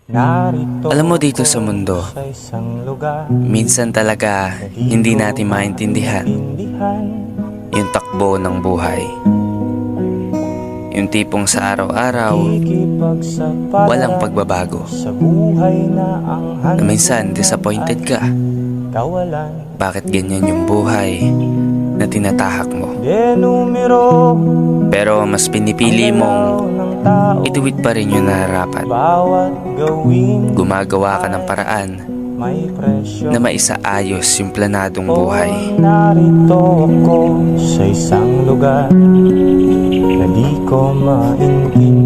Alam mo, dito sa mundo, minsan talaga hindi natin maintindihan yung takbo ng buhay. Yung tipong sa araw-araw, walang pagbabago. Na minsan disappointed ka. Bakit ganyan yung buhay na tinatahak mo? Pero mas pinipili mong ituwid pa rin yung nararapat. Gumagawa ka ng paraan na maisaayos yung planadong buhay. Narito ako sa isang lugar na di ko maintindihan.